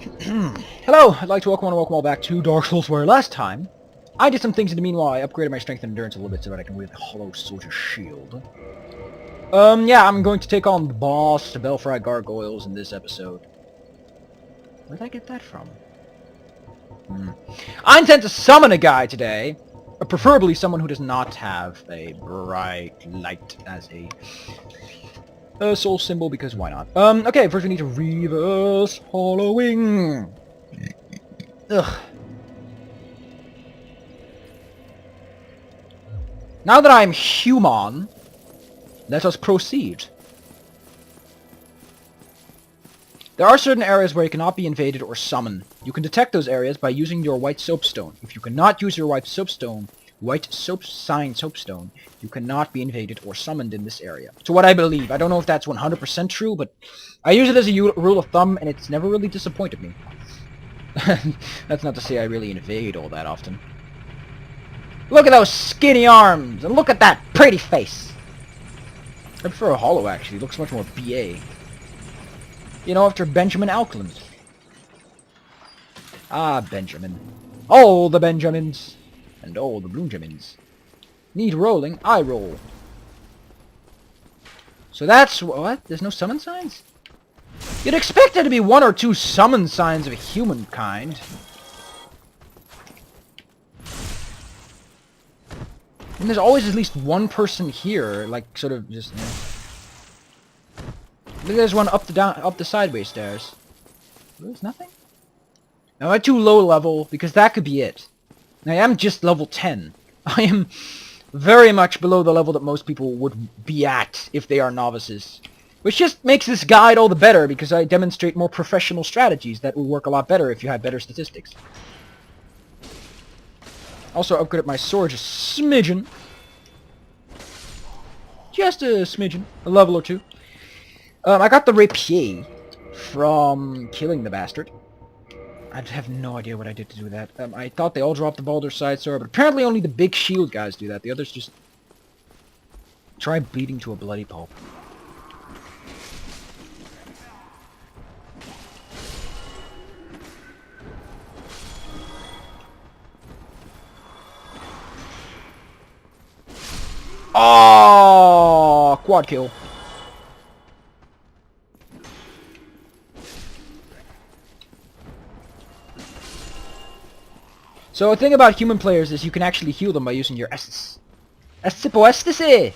Hello, I'd like to welcome all back to Dark Souls, where last time I did some things in the meanwhile. I upgraded my strength and endurance a little bit so that I can wield the Hollow Soldier's Shield. Yeah, I'm going to take on the boss, the Belfry Gargoyles, in this episode. Where did I get that from? I intend to summon a guy today, preferably someone who does not have a bright light as a soul symbol, because why not? Okay, first we need to reverse hollowing. Ugh. Now that I'm human, let us proceed. There are certain areas where you cannot be invaded or summoned. You can detect those areas by using your white soapstone. If you cannot use your white soapstone, you cannot be invaded or summoned in this area. To what I believe. I don't know if that's 100% true, but I use it as a rule of thumb, and it's never really disappointed me. That's not to say I really invade all that often. Look at those skinny arms, and look at that pretty face. I prefer a hollow, actually. It looks much more BA. You know, after Benjamin Auckland. Ah, Benjamin. All the Benjamins. And all the Bloomjamins. Need rolling, I roll. So that's what? There's no summon signs? You'd expect there to be one or two summon signs of humankind. And there's always at least one person here, like, sort of just... Look, there's one up the sideways stairs. There's nothing? Now, I'm too low level, because that could be it. I am just level 10. I am very much below the level that most people would be at if they are novices. Which just makes this guide all the better, because I demonstrate more professional strategies that will work a lot better if you have better statistics. Also upgraded my sword just a smidgen. Just a smidgen. A level or two. I got the rapier from killing the bastard. I have no idea what I did to do that. I thought they all dropped the Baldur's Side sword, but apparently only the big shield guys do that. The others just try bleeding to a bloody pulp. Oh, quad kill. So the thing about human players is you can actually heal them by using your Estus. Estipoestise!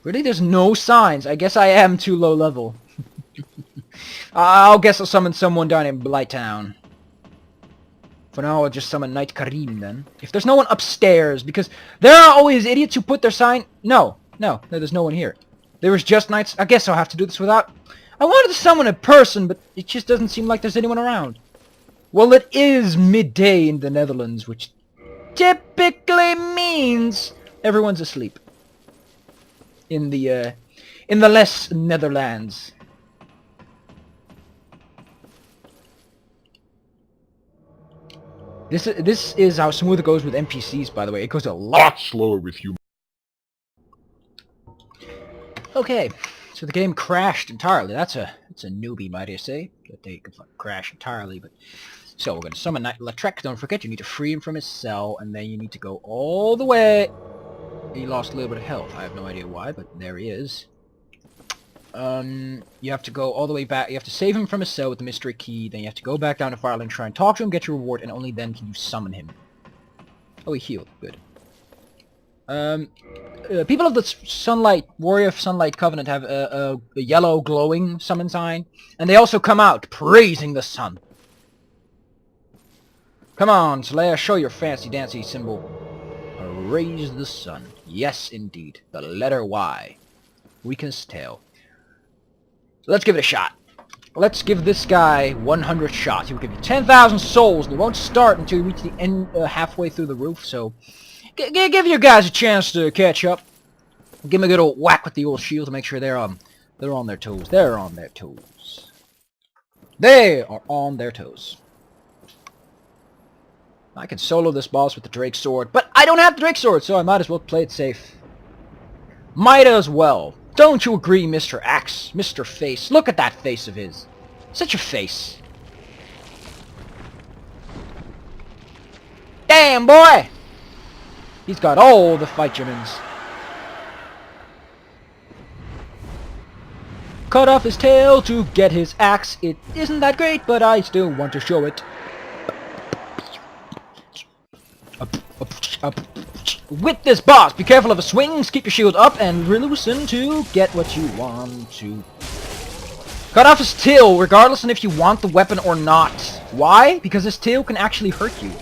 Really? There's no signs. I guess I am too low level. I'll guess I'll summon someone down in Blighttown. For now, I'll just summon Knight Karim then. If there's no one upstairs, because there are always idiots who put their sign... No, there's no one here. There was just knights. I guess I'll have to do this without... I wanted to summon a person, but it just doesn't seem like there's anyone around. Well, it is midday in the Netherlands, which typically means everyone's asleep. In the less Netherlands. This is how smooth it goes with NPCs, by the way. It goes a lot slower with humans. Okay, so the game crashed entirely. That's a newbie, might I say. That they could crash entirely, but... So, we're going to summon Lautrec. Don't forget, you need to free him from his cell, and then you need to go all the way... He lost a little bit of health. I have no idea why, but there he is. You have to go all the way back. You have to save him from his cell with the mystery key, then you have to go back down to Firelink Shrine, talk to him, get your reward, and only then can you summon him. Oh, he healed. Good. People of the Sunlight, Warrior of Sunlight Covenant have a yellow glowing summon sign, and they also come out praising the sun. Come on, Slayer, show your fancy-dancy symbol. Raise the sun. Yes, indeed. The letter Y. Weakest tail. Let's give it a shot. Let's give this guy 100 shots. He will give you 10,000 souls, and he won't start until you reach the end, halfway through the roof, so... Give your guys a chance to catch up. Give them a good old whack with the old shield to make sure they're on their toes. They're on their toes. They are on their toes. I can solo this boss with the Drake Sword, but I don't have the Drake Sword, so I might as well play it safe. Might as well. Don't you agree, Mr. Axe? Mr. Face? Look at that face of his. Set your face. Damn, boy! He's got all the fight Germans. Cut off his tail to get his axe. It isn't that great, but I still want to show it. Up. With this boss, be careful of the swings, keep your shield up, and loosen to get what you want to. Cut off his tail, regardless of if you want the weapon or not. Why? Because his tail can actually hurt you.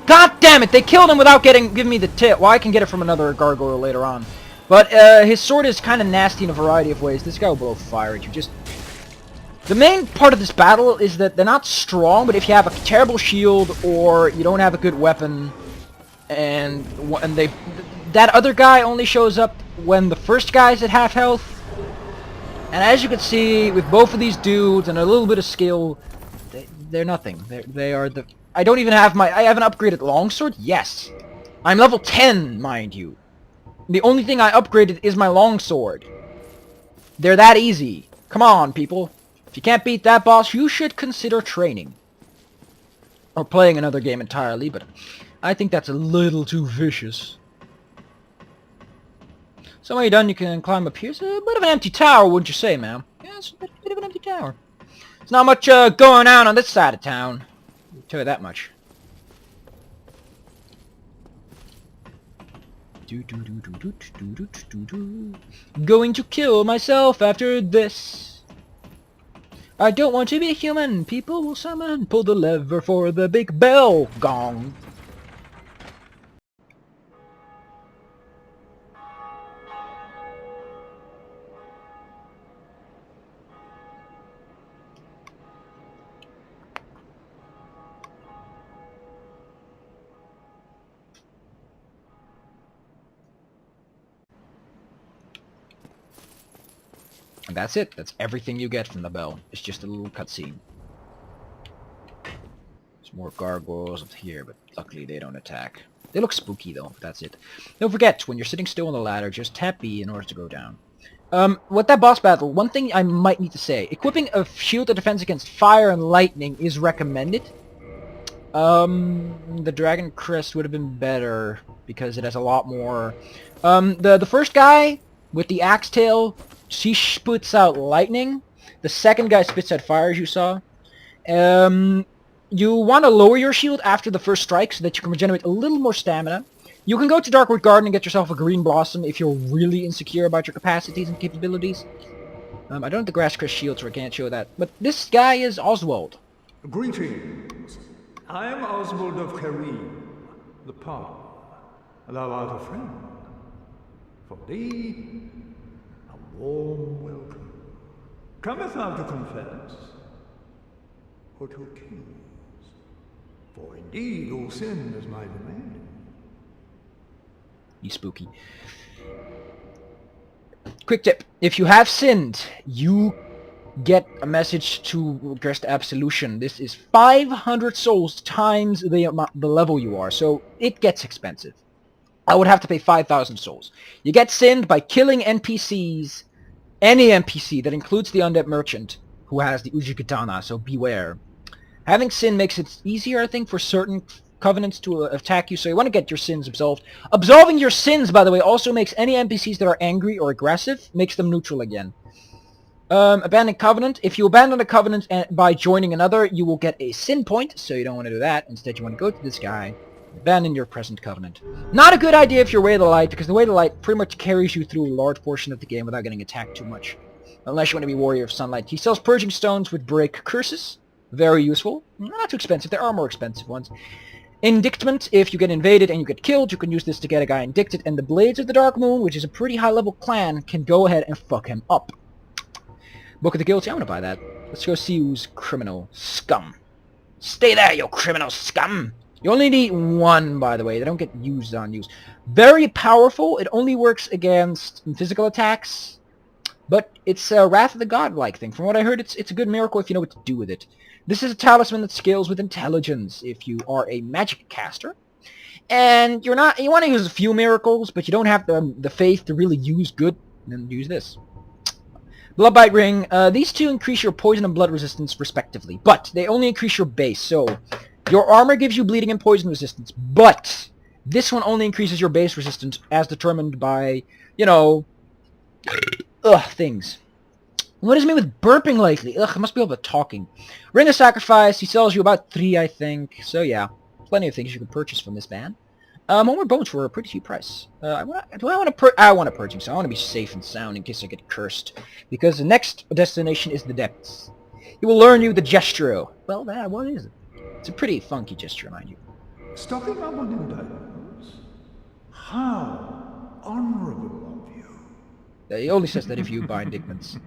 God damn it! They killed him without giving me the tail. Well, I can get it from another gargoyle later on. But his sword is kind of nasty in a variety of ways. This guy will blow fire at you. Just... The main part of this battle is that they're not strong, but if you have a terrible shield or you don't have a good weapon, and that other guy only shows up when the first guy's at half health. And as you can see, with both of these dudes and a little bit of skill, they're nothing. They are the... I don't even have I have an upgraded longsword? Yes. I'm level 10, mind you. The only thing I upgraded is my longsword. They're that easy. Come on, people. If you can't beat that boss, you should consider training. Or playing another game entirely, but I think that's a little too vicious. So when you're done, you can climb up here. It's a bit of an empty tower, wouldn't you say, ma'am? Yeah, it's a bit of an empty tower. There's not much going on this side of town. I'll tell you that much. Going to kill myself after this. I don't want to be human. People will summon. Pull the lever for the big bell gong. And that's it. That's everything you get from the bell. It's just a little cutscene. There's more gargoyles up here, but luckily they don't attack. They look spooky though, but that's it. Don't forget, when you're sitting still on the ladder, just tap B in order to go down. With that boss battle, one thing I might need to say. Equipping a shield that defends against fire and lightning is recommended. The Dragon Crest would have been better, because it has a lot more... The first guy with the axe tail... She spits out lightning. The second guy spits out fire, as you saw. You want to lower your shield after the first strike so that you can regenerate a little more stamina. You can go to Darkwood Garden and get yourself a green blossom if you're really insecure about your capacities and capabilities. I don't have the grass crest shield, so I can't show that. But this guy is Oswald. Greetings. I am Oswald of Carim, the Paul. Thou art a friend. For thee, a warm welcome. Cometh thou to confess, or to accuse? For indeed all sin is my domain. You spooky. Quick tip. If you have sinned, you get a message to request absolution. This is 500 souls times the level you are, so it gets expensive. I would have to pay 5,000 souls. You get sinned by killing NPCs, any NPC, that includes the Undead Merchant, who has the Ujikatana, so beware. Having sin makes it easier, I think, for certain covenants to attack you, so you want to get your sins absolved. Absolving your sins, by the way, also makes any NPCs that are angry or aggressive, makes them neutral again. Abandon Covenant. If you abandon a Covenant by joining another, you will get a sin point, so you don't want to do that. Instead, you want to go to this guy, abandon your present Covenant. Not a good idea if you're Way of the Light, because the Way of the Light pretty much carries you through a large portion of the game without getting attacked too much. Unless you want to be Warrior of Sunlight. He sells Purging Stones which break curses. Very useful. Not too expensive. There are more expensive ones. Indictment. If you get invaded and you get killed, you can use this to get a guy indicted. And the Blades of the Dark Moon, which is a pretty high-level clan, can go ahead and fuck him up. Book of the Guilty. I'm gonna buy that. Let's go see who's criminal. Scum. Stay there, you criminal scum! You only need one, by the way. They don't get used on use. Very powerful. It only works against physical attacks. But it's a Wrath of the God-like thing. From what I heard, it's a good miracle if you know what to do with it. This is a talisman that scales with intelligence if you are a magic caster. And you want to use a few miracles, but you don't have the faith to really use good, then use this. Blood Bite Ring. These two increase your poison and blood resistance respectively, but they only increase your base. So your armor gives you bleeding and poison resistance, but this one only increases your base resistance as determined by, you know, things. What is me with burping lately? Ugh, I must be able to talking. Ring of Sacrifice. He sells you about 3, I think. So yeah, plenty of things you can purchase from this man. More bones for a pretty cheap price. I want to purge him, so I want to be safe and sound in case I get cursed. Because the next destination is the depths. He will learn you the gesture. Well, what is it? It's a pretty funky gesture, mind you. Stocking up on indulgence? How honorable of you. He only says that if you buy indictments.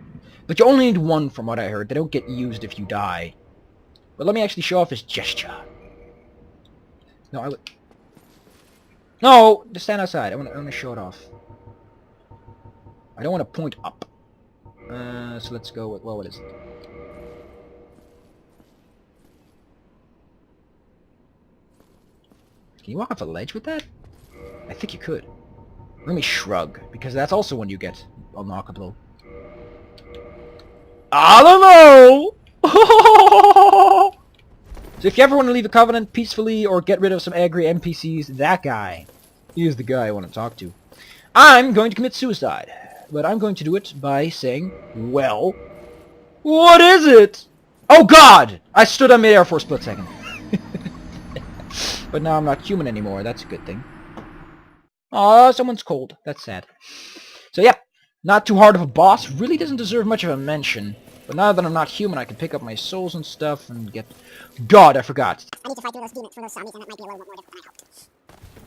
But you only need one from what I heard. They don't get used if you die. But let me actually show off his gesture. No, I would... No! Just stand outside. I want to show it off. I don't want to point up. So let's go with... Well, what is it? Can you walk off a ledge with that? I think you could. Let me shrug, because that's also when you get unlockable. I don't know! So if you ever want to leave a Covenant peacefully or get rid of some angry NPCs, that guy is the guy I want to talk to. I'm going to commit suicide, but I'm going to do it by saying, well, what is it? Oh god! I stood on midair for a split second. But now I'm not human anymore, that's a good thing. Aw, someone's cold. That's sad. So yeah, not too hard of a boss, really doesn't deserve much of a mention. But now that I'm not human, I can pick up my souls and stuff and get... God, I forgot. I need to fight through those demons for those zombies, and that might be a little bit more difficult than I hoped.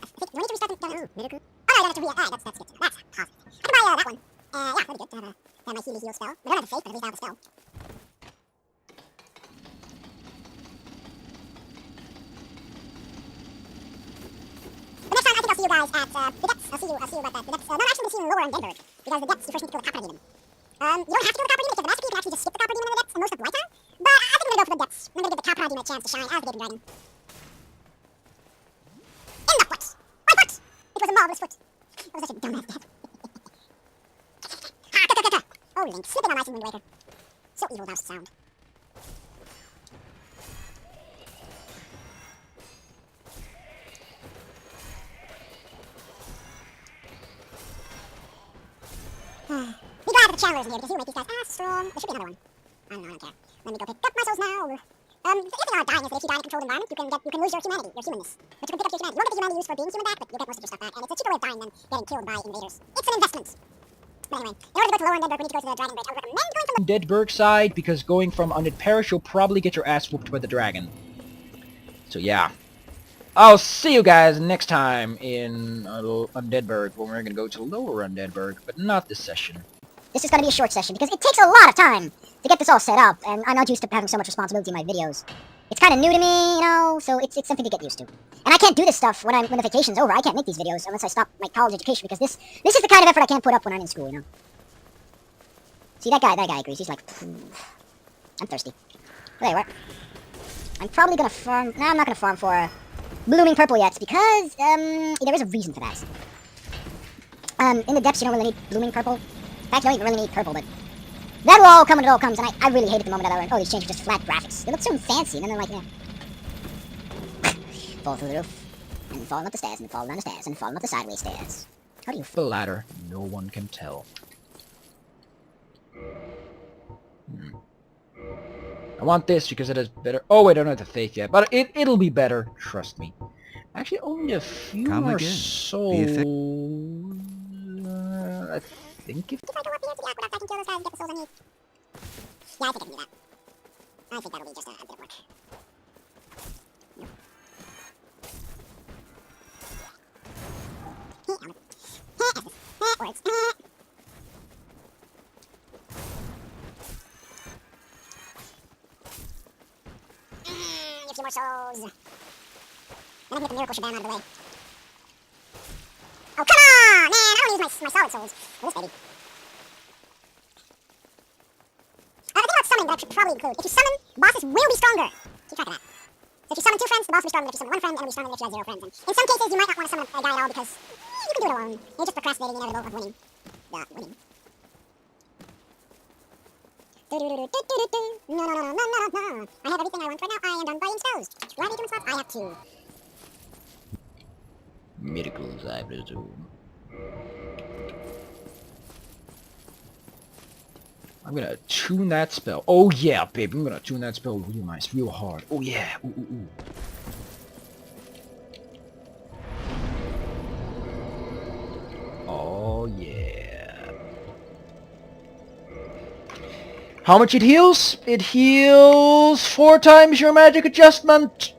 I think, do I need to restart the... Oh, no, I don't have to that's good. That's positive. I can buy that one. Yeah, that'd be good to have my heal spell. I don't have the faith, but at least I have the spell. But next time, I think I'll see you guys at the depths. I'll see you at the depths. No, actually, we'll see you in lower Undead. Because the depths, you first need to kill the copper demon. You don't have to kill the copper demon. If you have the master key, you can actually just skip the copper demon in the depths and most of the lifetime. But I think I'm gonna go for the depths. I'm gonna give the copper demon a chance to shine as the Gaping Dragon. In the foot! My foot! It was a marvelous foot. That was such a dumbass death. Oh, Link, slipping on ice in Wind Waker. So evil thou sound. Be glad that the Chandler's in here because he'll make these guys strong. There should be another one. I don't care. Let me go pick up my souls now. The thing about dying is that if you die in a controlled environment, you can lose your humanity, your humanness. But you can pick up your humanity. You won't get the humanity used for being human back, but you'll get most of your stuff back. And it's a cheaper way of dying than getting killed by invaders. It's an investment. But anyway, in order to go to lower Undead Burg, we need to go to the Dragon Bridge. I would recommend going to Undead Burg side, because going from Undead Parish, you'll probably get your ass whooped by the dragon. So yeah. I'll see you guys next time in Undead Burg, when we're going to go to lower Undead Burg, but not this session. This is going to be a short session, because it takes a lot of time to get this all set up, and I'm not used to having so much responsibility in my videos. It's kind of new to me, you know, so it's something to get used to. And I can't do this stuff when the vacation's over. I can't make these videos unless I stop my college education, because this is the kind of effort I can't put up when I'm in school, you know. See, that guy agrees. He's like, I'm thirsty. Well, there you are. I'm probably going to farm... No, I'm not going to farm for blooming purple yet, because there is a reason for that. In the depths, you don't really need blooming purple. In fact, you don't even really need purple, but that will all come when it all comes, and I really hate it the moment that I learned, oh, these changes are just flat graphics. They look so fancy, and then they're like, yeah. Fall through the roof, and falling up the stairs, and falling down the stairs, and falling up the sideways stairs. How do you... The ladder, no one can tell. I want this because it is better. Oh wait, I don't have the faith yet, but it'll be better. Trust me. Actually, only a few more souls. I think if I go up here to the aqueduct, I can kill those guys and get the souls I need. Yeah, I think I can do that. I think that'll be just a bit of work. Words. A few more souls. Then I can get the miracle shebang out of the way. Oh, come on! Man, I don't use my solid souls for this baby. The thing about summoning that I should probably include, if you summon, bosses will be stronger. Keep track of that. So if you summon 2 friends, the boss will be stronger than if you summon 1 friend, and it'll be stronger than if you have 0 friends. And in some cases, you might not want to summon a guy at all because you can do it alone. You're just procrastinating the inevitable of winning. No. I have everything I want right now. I am done buying spells. Do I need to install? I have two. Miracles, I presume. I'm gonna tune that spell. Oh yeah, baby, I'm gonna tune that spell real nice, real hard. Oh yeah. Ooh, ooh, ooh. Oh yeah. How much it heals? It heals 4 times your magic adjustment.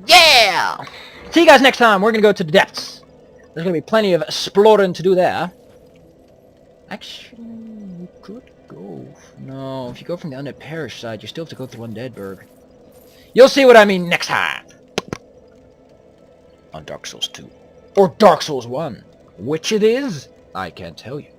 Yeah! See you guys next time. We're gonna go to the depths. There's gonna be plenty of exploring to do there. Actually, we could go... No, if you go from the Undead Parish side, you still have to go through Undead Burg. You'll see what I mean next time. On Dark Souls 2. Or Dark Souls 1. Which it is, I can't tell you.